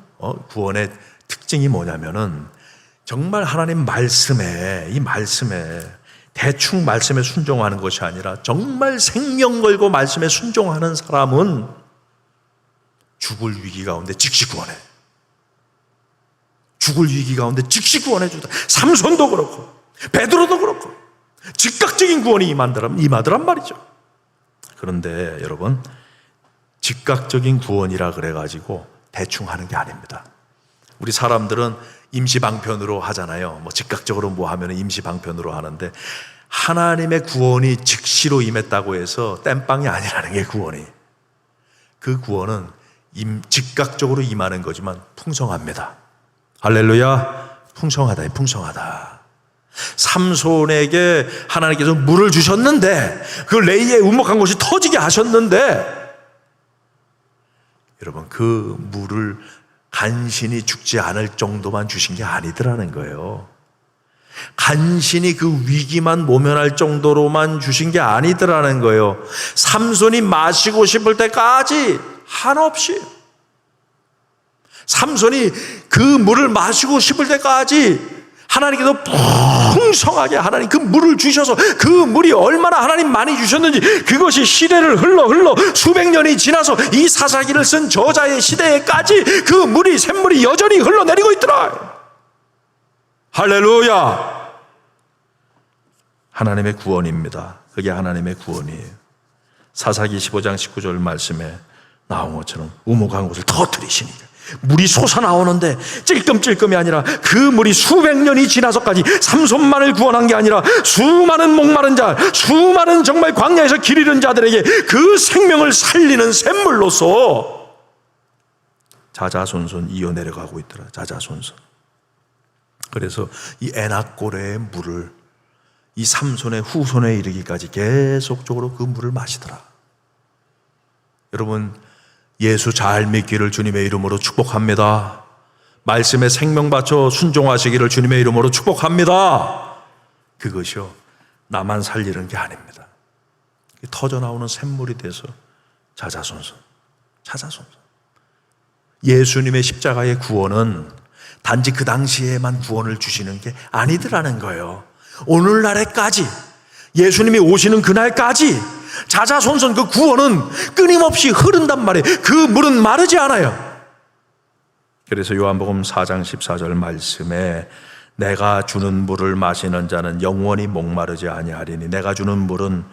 구원의 특징이 뭐냐면은 정말 하나님 말씀에 이 말씀에 대충 말씀에 순종하는 것이 아니라 정말 생명 걸고 말씀에 순종하는 사람은 죽을 위기 가운데 즉시 구원해. 죽을 위기 가운데 즉시 구원해 주다. 삼손도 그렇고 베드로도 그렇고 즉각적인 구원이 임하더란 말이죠. 그런데 여러분 즉각적인 구원이라 그래가지고 대충 하는 게 아닙니다. 우리 사람들은 임시방편으로 하잖아요. 뭐 즉각적으로 뭐 하면 임시방편으로 하는데 하나님의 구원이 즉시로 임했다고 해서 땜빵이 아니라는 게 구원이. 그 구원은 즉각적으로 임하는 거지만 풍성합니다. 할렐루야. 풍성하다. 삼손에게 하나님께서 물을 주셨는데 그 레이의 우목한 곳이 터지게 하셨는데 여러분 그 물을 간신히 죽지 않을 정도만 주신 게 아니더라는 거예요. 간신히 그 위기만 모면할 정도로만 주신 게 아니더라는 거예요. 삼손이 마시고 싶을 때까지 한없이 삼손이 그 물을 마시고 싶을 때까지 하나님께서 풍성하게 하나님 그 물을 주셔서 그 물이 얼마나 하나님 많이 주셨는지 그것이 시대를 흘러 수백 년이 지나서 이 사사기를 쓴 저자의 시대에까지 그 물이 샘물이 여전히 흘러내리고 있더라. 할렐루야. 하나님의 구원입니다. 그게 하나님의 구원이에요. 사사기 15장 19절 말씀에 나온 것처럼 우묵한 곳을 터뜨리시니까 물이 솟아나오는데 찔끔찔끔이 아니라 그 물이 수백 년이 지나서까지 삼손만을 구원한 게 아니라 수많은 목마른 자, 수많은 정말 광야에서 길 잃은 자들에게 그 생명을 살리는 샘물로서 자자손손 이어 내려가고 있더라. 자자손손. 그래서 이 에낙고레의 물을 이 삼손의 후손에 이르기까지 계속적으로 그 물을 마시더라. 여러분, 예수 잘 믿기를 주님의 이름으로 축복합니다. 말씀에 생명 바쳐 순종하시기를 주님의 이름으로 축복합니다. 그것이요, 나만 살리는 게 아닙니다. 터져나오는 샘물이 돼서 자자손손. 예수님의 십자가의 구원은 단지 그 당시에만 구원을 주시는 게 아니더라는 거예요. 오늘날에까지, 예수님이 오시는 그날까지 자자손손 그 구원은 끊임없이 흐른단 말이에요. 그 물은 마르지 않아요. 그래서 요한복음 4장 14절 말씀에 내가 주는 물을 마시는 자는 영원히 목마르지 아니하리니 내가 주는 물은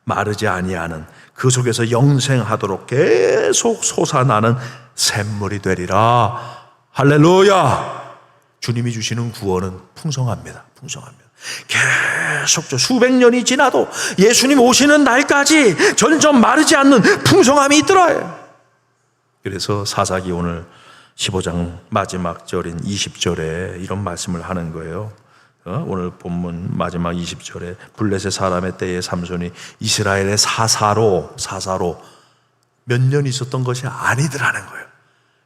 마르지 아니하는, 그 속에서 영생하도록 계속 솟아나는 샘물이 되리라. 할렐루야. 주님이 주시는 구원은 풍성합니다. 계속 수백 년이 지나도 예수님 오시는 날까지 점점 마르지 않는 풍성함이 있더라요. 그래서 사사기 오늘 15장 마지막 절인 20절에 이런 말씀을 하는 거예요. 오늘 본문 마지막 20절에 블레셋 사람의 때에 삼손이 이스라엘의 사사로 몇 년 있었던 것이 아니더라는 거예요.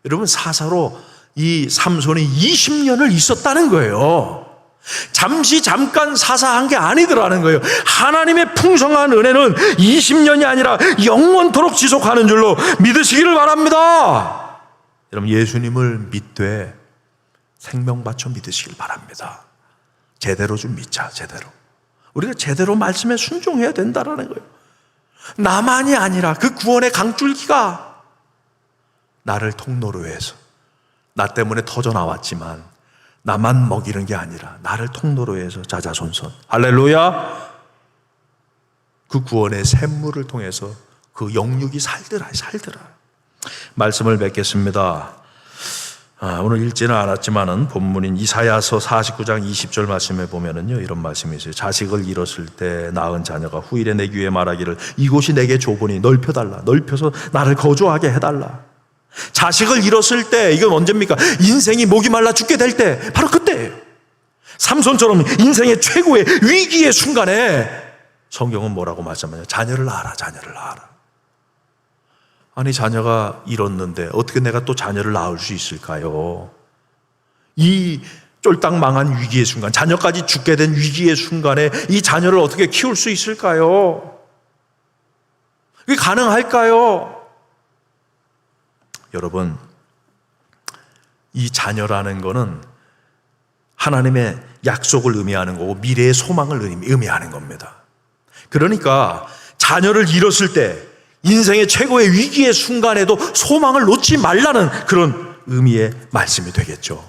여러분, 사사로 이 삼손이 20년을 있었다는 거예요. 잠깐 사사한 게 아니더라는 거예요. 하나님의 풍성한 은혜는 20년이 아니라 영원토록 지속하는 줄로 믿으시기를 바랍니다. 여러분, 예수님을 믿되 생명 바쳐 믿으시길 바랍니다. 제대로 좀 믿자, 제대로. 우리가 제대로 말씀에 순종해야 된다라는 거예요. 나만이 아니라 그 구원의 강줄기가 나를 통로로 해서, 나 때문에 터져 나왔지만 나만 먹이는 게 아니라 나를 통로로 해서 자자손손. 할렐루야. 그 구원의 샘물을 통해서 그 영육이 살더라. 말씀을 맺겠습니다. 오늘 읽지는 않았지만은 본문인 이사야서 49장 20절 말씀에 보면은요, 이런 말씀이 있어요. 자식을 잃었을 때 낳은 자녀가 후일에 내 귀에 말하기를 이곳이 내게 좁으니 넓혀달라. 넓혀서 나를 거주하게 해달라. 자식을 잃었을 때, 이건 언제입니까? 인생이 목이 말라 죽게 될 때, 바로 그때예요. 삼손처럼 인생의 최고의 위기의 순간에 성경은 뭐라고 말씀하냐? 자녀를 낳아라. 아니, 자녀가 잃었는데 어떻게 내가 또 자녀를 낳을 수 있을까요? 이 쫄딱 망한 위기의 순간, 자녀까지 죽게 된 위기의 순간에 이 자녀를 어떻게 키울 수 있을까요? 그게 가능할까요? 여러분, 이 자녀라는 거는 하나님의 약속을 의미하는 거고 미래의 소망을 의미하는 겁니다. 그러니까 자녀를 잃었을 때, 인생의 최고의 위기의 순간에도 소망을 놓지 말라는 그런 의미의 말씀이 되겠죠.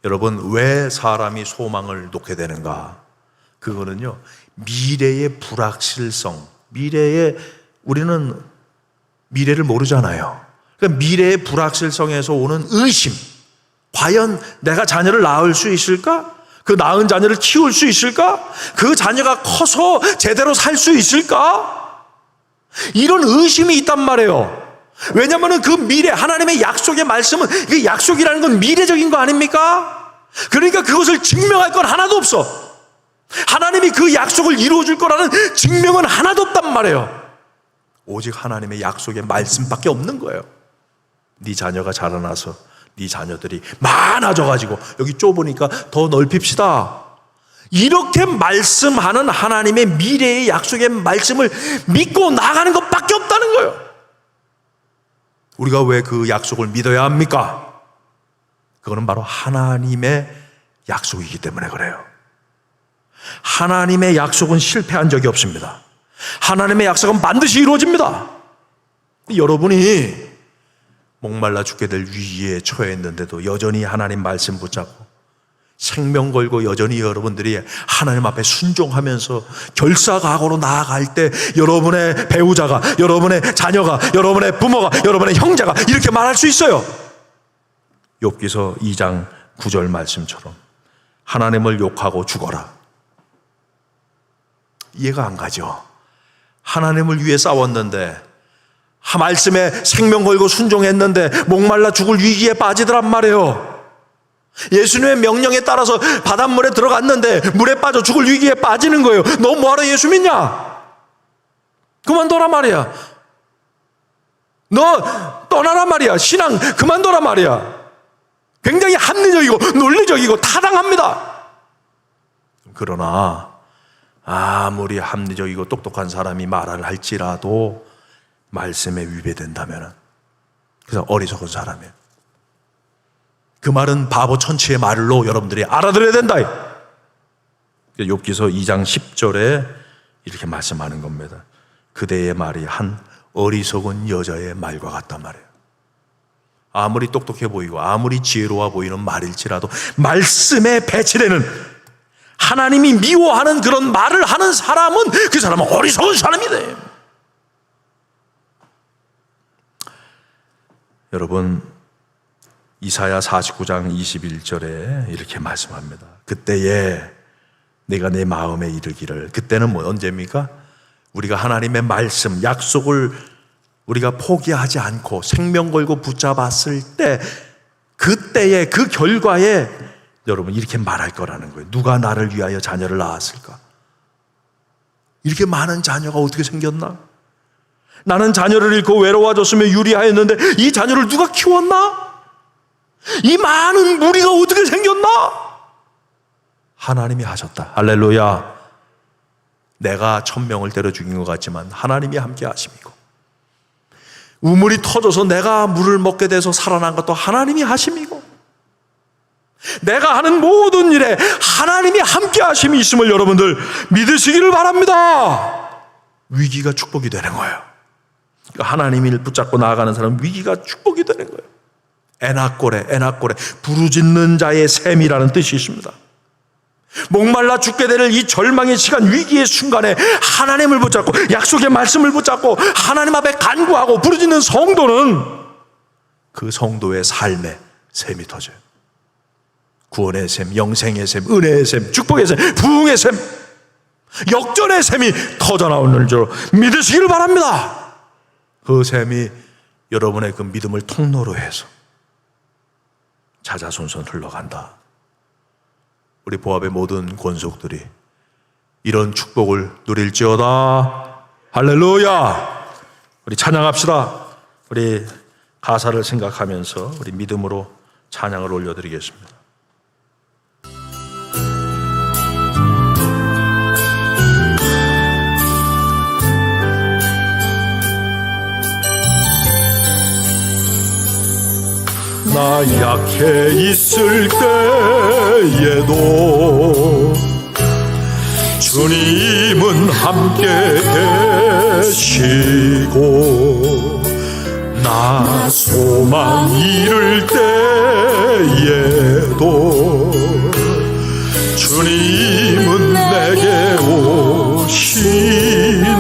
여러분, 왜 사람이 소망을 놓게 되는가? 그거는요, 미래의 불확실성, 우리는 미래를 모르잖아요. 그러니까 미래의 불확실성에서 오는 의심, 과연 내가 자녀를 낳을 수 있을까? 그 낳은 자녀를 키울 수 있을까? 그 자녀가 커서 제대로 살 수 있을까? 이런 의심이 있단 말이에요. 왜냐하면 그 미래, 하나님의 약속의 말씀은, 그 약속이라는 건 미래적인 거 아닙니까? 그러니까 그것을 증명할 건 하나도 없어. 하나님이 그 약속을 이루어줄 거라는 증명은 하나도 없단 말이에요. 오직 하나님의 약속의 말씀밖에 없는 거예요. 네 자녀가 자라나서 네 자녀들이 많아져가지고 여기 좁으니까 더 넓힙시다. 이렇게 말씀하는 하나님의 미래의 약속의 말씀을 믿고 나가는 것밖에 없다는 거예요. 우리가 왜 그 약속을 믿어야 합니까? 그거는 바로 하나님의 약속이기 때문에 그래요. 하나님의 약속은 실패한 적이 없습니다. 하나님의 약속은 반드시 이루어집니다. 여러분이 목말라 죽게 될 위기에 처했는데도 여전히 하나님 말씀 붙잡고 생명 걸고 여전히 여러분들이 하나님 앞에 순종하면서 결사각오로 나아갈 때 여러분의 배우자가, 여러분의 자녀가, 여러분의 부모가, 여러분의 형제가 이렇게 말할 수 있어요. 욥기서 2장 9절 말씀처럼 하나님을 욕하고 죽어라. 이해가 안 가죠? 하나님을 위해 싸웠는데, 말씀에 생명 걸고 순종했는데 목말라 죽을 위기에 빠지더란 말이에요. 예수님의 명령에 따라서 바닷물에 들어갔는데 물에 빠져 죽을 위기에 빠지는 거예요. 너 뭐하러 예수 믿냐? 그만둬라 말이야. 너 떠나라 말이야. 신앙 그만둬라 말이야. 굉장히 합리적이고 논리적이고 타당합니다. 그러나 아무리 합리적이고 똑똑한 사람이 말을 할지라도 말씀에 위배된다면 그래서 어리석은 사람이에요. 그 말은 바보 천치의 말로 여러분들이 알아들어야 된다. 욥기서 2장 10절에 이렇게 말씀하는 겁니다. 그대의 말이 한 어리석은 여자의 말과 같단 말이에요. 아무리 똑똑해 보이고 아무리 지혜로워 보이는 말일지라도 말씀에 배치되는 하나님이 미워하는 그런 말을 하는 사람은 그 사람은 어리석은 사람이 돼. 여러분, 이사야 49장 21절에 이렇게 말씀합니다. 그때에 내가 내 마음에 이르기를. 그때는 언제입니까? 우리가 하나님의 말씀, 약속을 우리가 포기하지 않고 생명 걸고 붙잡았을 때, 그때에 그 결과에 여러분 이렇게 말할 거라는 거예요. 누가 나를 위하여 자녀를 낳았을까? 이렇게 많은 자녀가 어떻게 생겼나? 나는 자녀를 잃고 외로워졌으며 유리하였는데 이 자녀를 누가 키웠나? 이 많은 무리가 어떻게 생겼나? 하나님이 하셨다. 할렐루야. 내가 1000명을 때려 죽인 것 같지만 하나님이 함께 하심이고, 우물이 터져서 내가 물을 먹게 돼서 살아난 것도 하나님이 하심이고, 내가 하는 모든 일에 하나님이 함께 하심이 있음을 여러분들 믿으시기를 바랍니다. 위기가 축복이 되는 거예요. 하나님을 붙잡고 나아가는 사람은 위기가 축복이 되는 거예요. 에나꼬레, 부르짖는 자의 샘이라는 뜻이 있습니다. 목말라 죽게 되는 이 절망의 시간, 위기의 순간에 하나님을 붙잡고 약속의 말씀을 붙잡고 하나님 앞에 간구하고 부르짖는 성도는 그 성도의 삶에 샘이 터져요. 구원의 샘, 영생의 샘, 은혜의 샘, 축복의 샘, 부흥의 샘, 역전의 샘이 터져나오는 줄 믿으시길 바랍니다. 그 샘이 여러분의 그 믿음을 통로로 해서 자자손손 흘러간다. 우리 보합의 모든 권속들이 이런 축복을 누릴지어다. 할렐루야. 우리 찬양합시다. 우리 가사를 생각하면서 우리 믿음으로 찬양을 올려드리겠습니다. 나 약해 있을 때에도 주님은 함께 계시고, 나 소망 잃을 때에도 주님은 내게 오시네.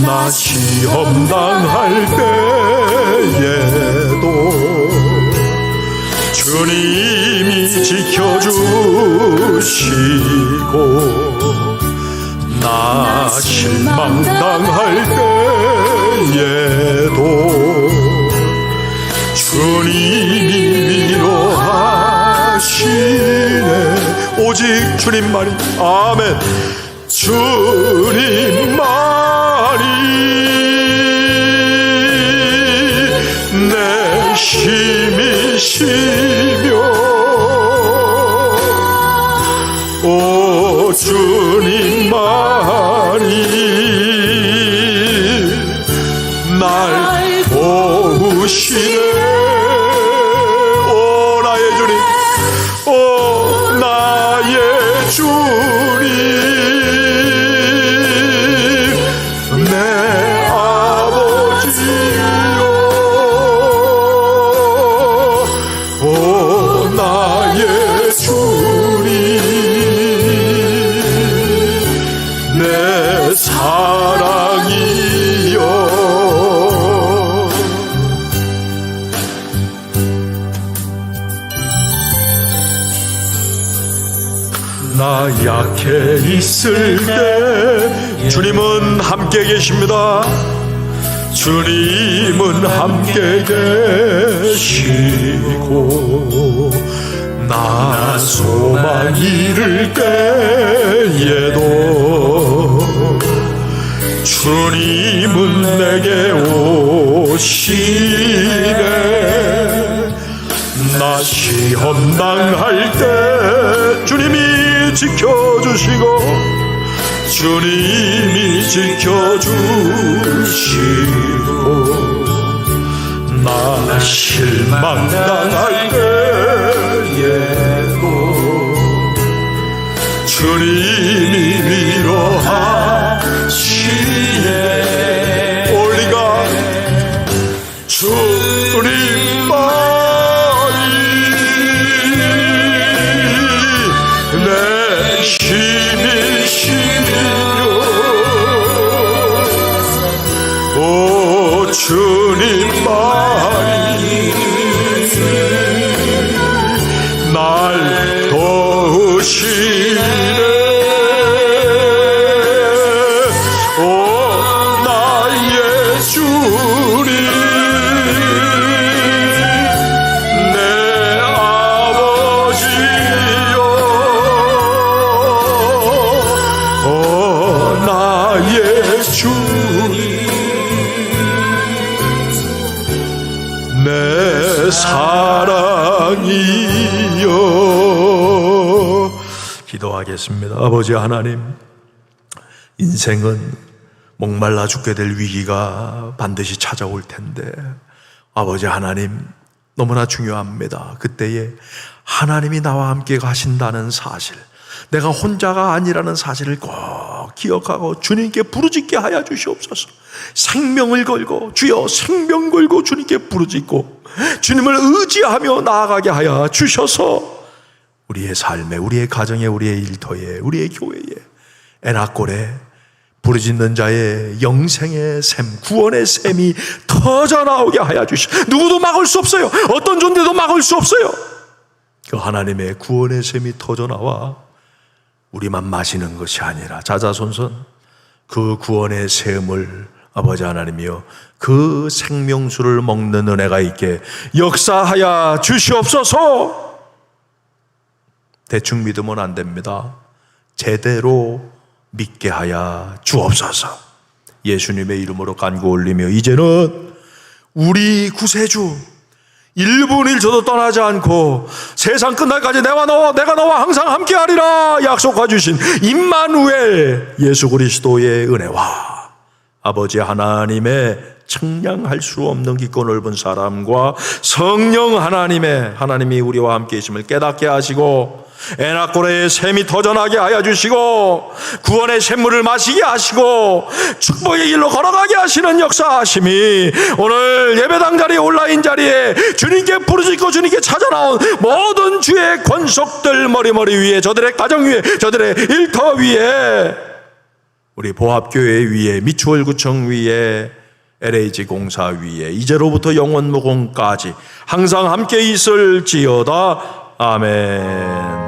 나 시험 당할 때에도 주님이 지켜주시고, 나 실망 당할 때에도 주님이 위로하시네. 오직 주님만이. 아멘. 주님만이 내 힘이시며, 오 주님만이 날 도우시네. 오 나의 주님, 오 나의 주님, 내 아버지요, 오 나의 주님, 내 사랑이요. 나 약해 있을 때 주님은 함께 계십니다. 주님은 함께 주시고 나 소망 잃을 때에도 주님은 내게 오시네. 나 시험 당할 때 주님이 지켜주시고 주님이 지켜주시고 나 실망 당할 때에도 주님이 위로하시네. 올리가 주님 말이 내 힘이시며 오 주님 말이 날 도우시네. 오 나의 주님 내 아버지여 오 나의 주님 내 사랑이여. 기도하겠습니다. 아버지 하나님, 인생은 목말라 죽게 될 위기가 반드시 찾아올 텐데 아버지 하나님 너무나 중요합니다. 그때에 하나님이 나와 함께 가신다는 사실, 내가 혼자가 아니라는 사실을 꼭 기억하고 주님께 부르짖게 하여 주시옵소서. 생명을 걸고 주여 생명 걸고 주님께 부르짖고 주님을 의지하며 나아가게 하여 주셔서 우리의 삶에, 우리의 가정에, 우리의 일터에, 우리의 교회에, 애낙골에 부르짖는 자의 영생의 샘, 구원의 샘이 터져나오게 하여 주시오. 누구도 막을 수 없어요. 어떤 존재도 막을 수 없어요. 그 하나님의 구원의 샘이 터져나와 우리만 마시는 것이 아니라 자자손손 그 구원의 샘을 아버지 하나님이여 그 생명수를 먹는 은혜가 있게 역사하여 주시옵소서. 대충 믿으면 안 됩니다. 제대로 믿게 하여 주옵소서. 예수님의 이름으로 간구 올리며 이제는 우리 구세주 1분 1초도 떠나지 않고 세상 끝날까지 내가 너와 항상 함께하리라 약속해 주신 임마누엘 예수 그리스도의 은혜와 아버지 하나님의 청량할 수 없는 깊고 넓은 사랑과 성령 하나님이 우리와 함께 있음을 깨닫게 하시고 애낙고레의 샘이 터져나게 하여 주시고 구원의 샘물을 마시게 하시고 축복의 길로 걸어가게 하시는 역사하심이 오늘 예배당 자리에 온라인 자리에 주님께 부르짖고 주님께 찾아나온 모든 주의 권속들 머리 위에, 저들의 가정 위에, 저들의 일터 위에, 우리 보합교회 위에, 미추홀구청 위에, LAG 공사 위에 이제로부터 영원무궁까지 항상 함께 있을지어다. 아멘.